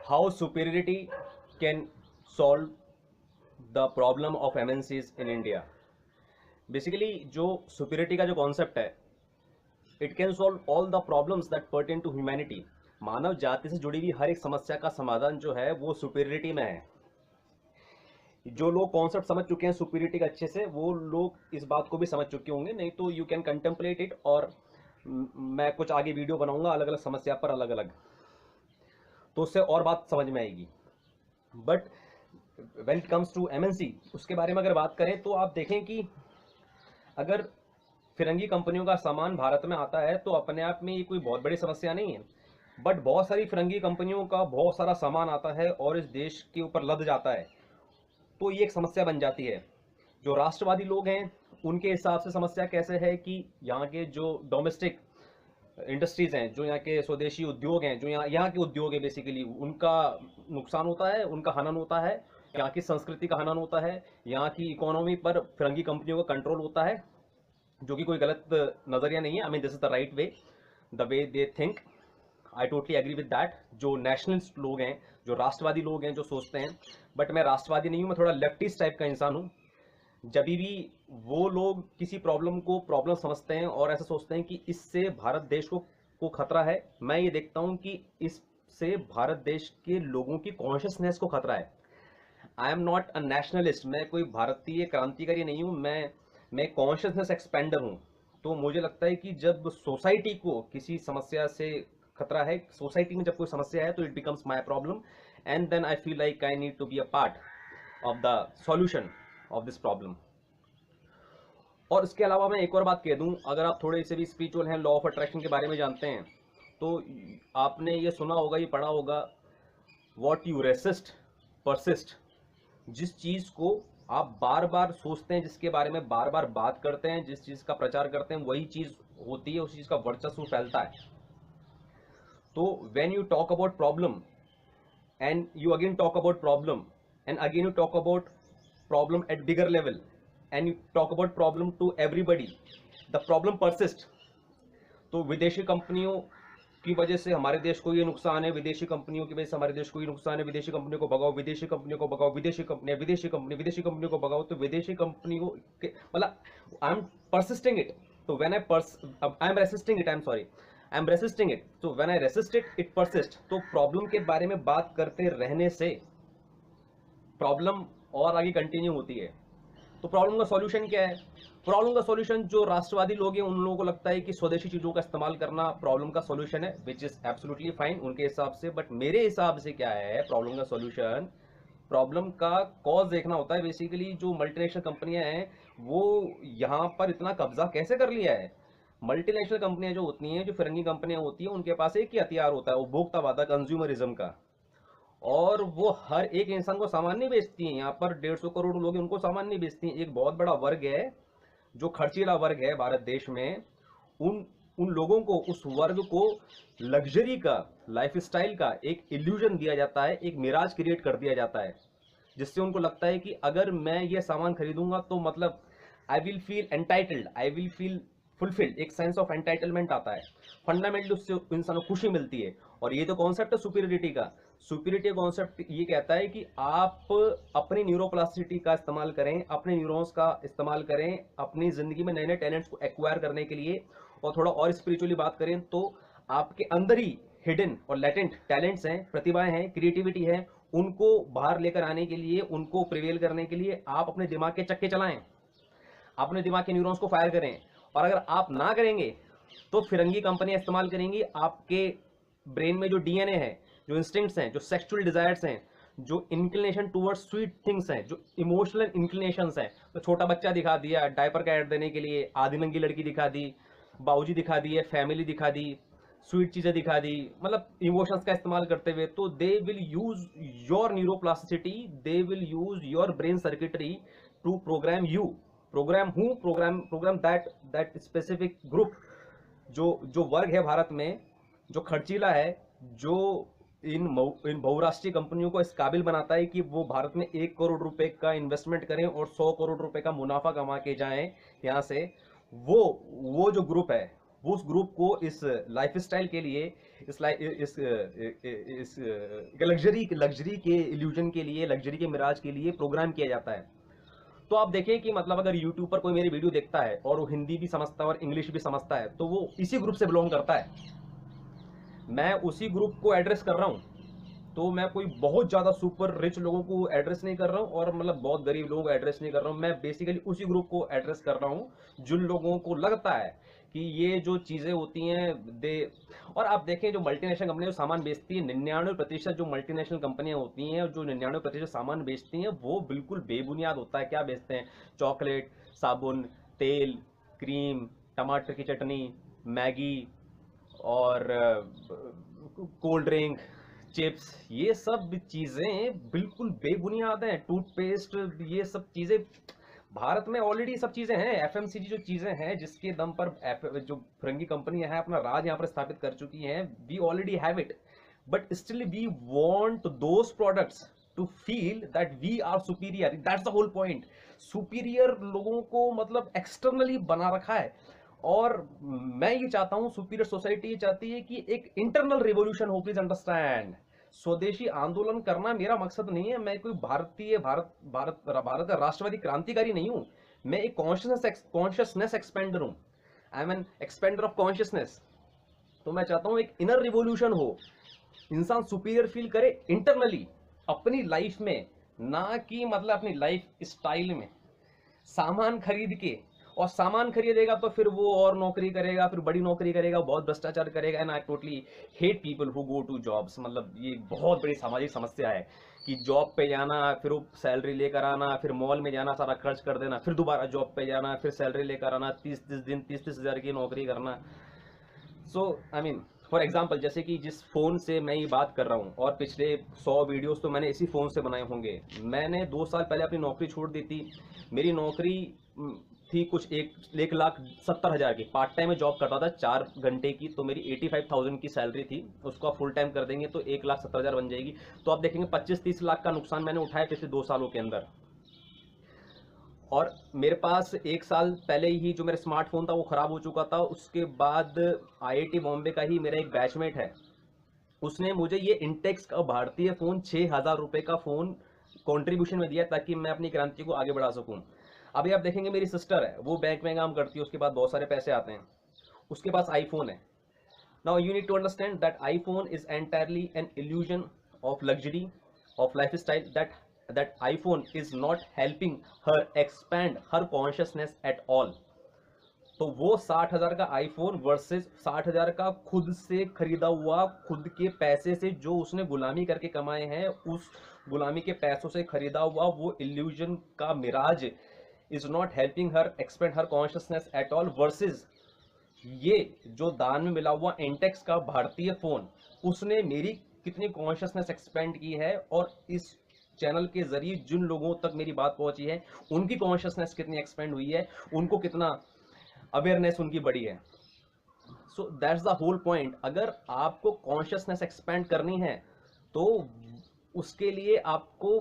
how superiority can solve the problem of MNCs in India. Basically जो superiority का जो concept है, it can solve all the problems that pertain to humanity. मानव जाति से जुड़ी हुई हर एक समस्या का समाधान जो है वो सुपीरियरिटी में है. जो लोग कॉन्सेप्ट समझ चुके हैं सुपीरियरिटी का अच्छे से, वो लोग इस बात को भी समझ चुके होंगे. नहीं तो यू कैन कंटेम्पलेट इट, और मैं कुछ आगे वीडियो बनाऊंगा अलग अलग समस्या पर अलग अलग, तो उससे और बात समझ में आएगी. But when it comes to MNC, उसके बारे में अगर बात करें तो आप देखें कि अगर फिरंगी कंपनियों का सामान भारत में आता है तो अपने आप में ये कोई बहुत बड़ी समस्या नहीं है. बट बहुत सारी फिरंगी कंपनियों का बहुत सारा सामान आता है और इस देश के ऊपर लद जाता है, तो ये एक समस्या बन जाती है. जो राष्ट्रवादी लोग हैं उनके हिसाब से समस्या कैसे है कि यहाँ के जो डोमेस्टिक इंडस्ट्रीज हैं, जो यहाँ के स्वदेशी उद्योग हैं, जो यहाँ के उद्योग है, बेसिकली उनका नुकसान होता है, उनका हनन होता है, यहाँ की संस्कृति का हनन होता है, यहाँ की इकोनॉमी पर फिरंगी कंपनियों का कंट्रोल होता है, जो कि कोई गलत नजरिया नहीं है. I mean this is the right way, the way they think. I totally agree with that. जो नेशनलिस्ट लोग हैं, जो राष्ट्रवादी लोग हैं, जो सोचते हैं, बट मैं राष्ट्रवादी नहीं हूँ, मैं थोड़ा लेफ्टिस्ट टाइप का इंसान हूँ. जब भी वो लोग किसी प्रॉब्लम को प्रॉब्लम समझते हैं और ऐसा सोचते हैं कि इससे भारत देश को खतरा है, मैं ये देखता हूं कि इससे भारत देश के लोगों की कॉन्शियसनेस को खतरा है. I am not a nationalist, मैं कोई भारतीय क्रांतिकारी नहीं हूं, मैं कॉन्शियसनेस एक्सपेंडर हूं. तो मुझे लगता है कि जब सोसाइटी को किसी समस्या से खतरा है, सोसाइटी में जब कोई समस्या है, तो it becomes my problem, and then I feel like I need to be a part of the solution of this problem. और इसके अलावा मैं एक और बात कह दूं, अगर आप थोड़े से भी स्पिरिचुअल हैं, लॉ ऑफ अट्रैक्शन के बारे में जानते हैं, तो आपने ये सुना होगा, ये पढ़ा होगा, व्हाट यू रेसिस्ट परसिस्ट. जिस चीज को आप बार बार सोचते हैं, जिसके बारे में बार बार बात करते हैं, जिस चीज का प्रचार करते हैं, वही चीज होती है, उस चीज का वर्चस्व फैलता है. तो when you talk about problem and you again talk about problem and again you talk about problem at bigger level and you talk about problem to everybody, the problem persist. तो विदेशी कंपनियों की वजह से हमारे देश को ये नुकसान है, विदेशी कंपनियों की वजह से हमारे देश को ये नुकसान है, विदेशी कंपनियों को भगाओ, विदेशी कंपनियों को भगाओ, विदेशी कंपनियों को भगाओ. तो विदेशी कंपनियों के मतलब आई एम परसिस्टिंग इट. तो when I am resisting it, I am resisting it. तो when I resist it, it persist. तो प्रॉब्लम के बारे में बात करते रहने से प्रॉब्लम और आगे कंटिन्यू होती है. तो प्रॉब्लम का सॉल्यूशन क्या है? प्रॉब्लम का सॉल्यूशन, जो राष्ट्रवादी लोग हैं उन लोगों को लगता है कि स्वदेशी चीजों का इस्तेमाल करना प्रॉब्लम का सॉल्यूशन है, विच इज एब्सोल्युटली फाइन उनके हिसाब से. बट मेरे हिसाब से क्या है प्रॉब्लम का सॉल्यूशन? प्रॉब्लम का कॉज देखना होता है. बेसिकली जो मल्टीनेशनल कंपनियां हैं वो यहाँ पर इतना कब्जा कैसे कर लिया है. मल्टीनेशनल कंपनियां जो होती हैं, जो फिरंगी कंपनियां होती हैं, उनके पास एक ही हथियार होता है, उपभोक्तावाद, कंज्यूमरिज्म का. और वो हर एक इंसान को सामान नहीं बेचती हैं. यहाँ पर 150 करोड़ लोग हैं, उनको सामान नहीं बेचती हैं. एक बहुत बड़ा वर्ग है जो खर्चीला वर्ग है भारत देश में. उन लोगों को, उस वर्ग को लग्जरी का, लाइफस्टाइल का एक इल्यूजन दिया जाता है, एक मिराज क्रिएट कर दिया जाता है, जिससे उनको लगता है कि अगर मैं ये सामान खरीदूंगा तो मतलब I will feel entitled, I will feel fulfilled. एक सेंस ऑफ एंटाइटलमेंट आता है, फंडामेंटली उससे इंसान को खुशी मिलती है. और ये तो कॉन्सेप्ट है सुपीरियरिटी का. सुपीरियरिटी कॉन्सेप्ट ये कहता है कि आप अपनी न्यूरोप्लास्टिसिटी का इस्तेमाल करें, अपने न्यूरॉन्स का इस्तेमाल करें अपनी जिंदगी में नए नए टैलेंट्स को एक्वायर करने के लिए. और थोड़ा और स्पिरिचुअली बात करें तो आपके अंदर ही हिडन और लेटेंट टैलेंट्स हैं, प्रतिभाएं हैं, क्रिएटिविटी है, उनको बाहर लेकर आने के लिए, उनको प्रिवेल करने के लिए आप अपने दिमाग के चक्के चलाएं, अपने दिमाग के न्यूरॉन्स को फायर करें. और अगर आप ना करेंगे तो फिरंगी कंपनियां इस्तेमाल करेंगी. आपके ब्रेन में जो डीएनए है, जो इंस्टिंक्ट्स हैं, जो सेक्सुअल डिजायर्स हैं, जो इंक्लिनेशन टुवर्ड्स स्वीट थिंग्स हैं, जो इमोशनल इंक्लिनेशंस हैं, तो छोटा बच्चा दिखा दिया डायपर का ऐड देने के लिए, आधी नंगी लड़की दिखा दी, बाबूजी दिखा दिए, फैमिली दिखा दी, स्वीट चीजें दिखा दी, मतलब इमोशंस का इस्तेमाल करते हुए. तो they will use your neuroplasticity, they will use your brain circuitry to program you, program that specific group. जो वर्ग है भारत में, जो खर्चीला है, जो इन बहुराष्ट्रीय कंपनियों को इस काबिल बनाता है कि वो भारत में 1 करोड़ रुपए का इन्वेस्टमेंट करें और 100 करोड़ रुपए का मुनाफा कमा के जाएं यहाँ से. वो जो ग्रुप है, वो उस ग्रुप को इस लाइफस्टाइल के लिए, इस लग्जरी के इल्यूजन के लिए, लग्जरी के मिराज के लिए प्रोग्राम किया जाता है। तो आप देखें कि मतलब अगर यूट्यूब पर कोई मेरी वीडियो देखता है और वो हिंदी भी समझता है और इंग्लिश भी समझता है, तो वो इसी ग्रुप से बिलोंग करता है। मैं उसी ग्रुप को एड्रेस कर रहा हूँ। तो मैं कोई बहुत ज़्यादा सुपर रिच लोगों को एड्रेस नहीं कर रहा हूँ और मतलब बहुत गरीब लोगों को एड्रेस नहीं कर रहा हूँ। मैं बेसिकली उसी ग्रुप को एड्रेस कर रहा हूँ जिन लोगों को लगता है कि ये जो चीज़ें होती हैं दे। और आप देखें जो मल्टीनेशनल कंपनी जो सामान बेचती है, 99% जो मल्टीनेशनल कंपनियां होती हैं और जो 99% सामान बेचती हैं वो बिल्कुल बेबुनियाद होता है। क्या बेचते हैं? चॉकलेट, साबुन, तेल, क्रीम, टमाटर की चटनी, मैगी और कोल्ड ड्रिंक, चिप्स, ये सब चीज़ें बिल्कुल बेबुनियाद हैं। टूथपेस्ट, ये सब चीज़ें भारत में ऑलरेडी सब चीज़ें हैं। एफएमसीजी जो चीज़ें हैं जिसके दम पर जो फरंगी कंपनियां हैं अपना राज यहाँ पर स्थापित कर चुकी हैं, we already have it, but still we want those products to feel that we are superior. That's the whole point. Superior लोगों को मतलब एक्सटर्नली बना रखा है। और मैं ये चाहता हूं, सुपीरियर सोसाइटी ये चाहती है कि एक इंटरनल रिवोल्यूशन हो। प्लीज अंडरस्टैंड, स्वदेशी आंदोलन करना मेरा मकसद नहीं है। मैं कोई भारत का राष्ट्रवादी क्रांतिकारी नहीं हूं। मैं एक कॉन्शियसनेस एक्सपेंडर हूं। I am an expander of consciousness. तो मैं चाहता हूं एक इनर रिवोल्यूशन हो, इंसान सुपीरियर फील करे इंटरनली अपनी लाइफ में, ना कि मतलब अपनी लाइफ स्टाइल में। सामान खरीद के, और सामान खरीदेगा तो फिर वो और नौकरी करेगा, फिर बड़ी नौकरी करेगा, बहुत भ्रष्टाचार करेगा। And I totally hate people who go to jobs. मतलब ये बहुत बड़ी सामाजिक समस्या है कि जॉब पे जाना, फिर वो सैलरी लेकर आना, फिर मॉल में जाना, सारा खर्च कर देना, फिर दोबारा जॉब पे जाना, फिर सैलरी लेकर आना, 30-30 दिन 30-30 हज़ार की नौकरी करना। सो आई मीन फॉर एग्जाम्पल, जैसे कि जिस फ़ोन से मैं ये बात कर रहा हूँ और पिछले 100 वीडियोस तो मैंने इसी फ़ोन से बनाए होंगे। मैंने 2 साल पहले अपनी नौकरी छोड़ दी थी। मेरी नौकरी थी कुछ 1,70,000 की। पार्ट टाइम में जॉब करता था 4 घंटे की, तो मेरी 85,000 की सैलरी थी। उसको आप फुल टाइम कर देंगे तो 1,70,000 बन जाएगी। तो आप देखेंगे 25-30 लाख का नुकसान मैंने उठाया पिछले 2 सालों के अंदर। और मेरे पास 1 साल पहले ही जो मेरा स्मार्टफोन था वो ख़राब हो चुका था। उसके बाद आईआईटी बॉम्बे का ही मेरा एक बैचमेट है, उसने मुझे ये इंटेक्स का भारतीय फ़ोन 6,000 रुपये का फ़ोन कंट्रीब्यूशन में दिया ताकि मैं अपनी क्रांति को आगे बढ़ा सकूं। अभी आप देखेंगे मेरी सिस्टर है, वो बैंक में काम करती है, उसके बाद बहुत सारे पैसे आते हैं, उसके पास आईफोन है। Now you need to understand that iPhone is entirely an illusion of luxury, of lifestyle, that iPhone is not helping her expand her consciousness at all. तो वो 60,000 का आईफोन वर्सेस 60,000 का खुद से खरीदा हुआ, खुद के पैसे से जो उसने गुलामी करके कमाए हैं, उस गुलामी के पैसों से खरीदा हुआ वो इल्यूजन का mirage is not helping her expand her consciousness at all, versus ये जो दान में मिला हुआ इंटेक्स का भारतीय फोन, उसने मेरी कितनी कॉन्शियसनेस एक्सपेंड की है और इस चैनल के जरिए जिन लोगों तक मेरी बात पहुंची है उनकी कॉन्शियसनेस कितनी एक्सपेंड हुई है, उनको कितना अवेयरनेस उनकी बढ़ी है। So that's the whole point. अगर आपको कॉन्शियसनेस एक्सपेंड करनी है तो उसके लिए आपको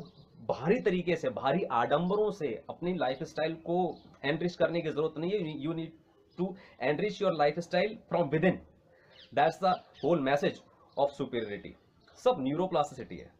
भारी तरीके से, भारी आडंबरों से अपनी लाइफस्टाइल को एनरिच करने की जरूरत नहीं है। You need to enrich your lifestyle from within. That's the whole message of superiority. सब न्यूरोप्लास्टिसिटी है।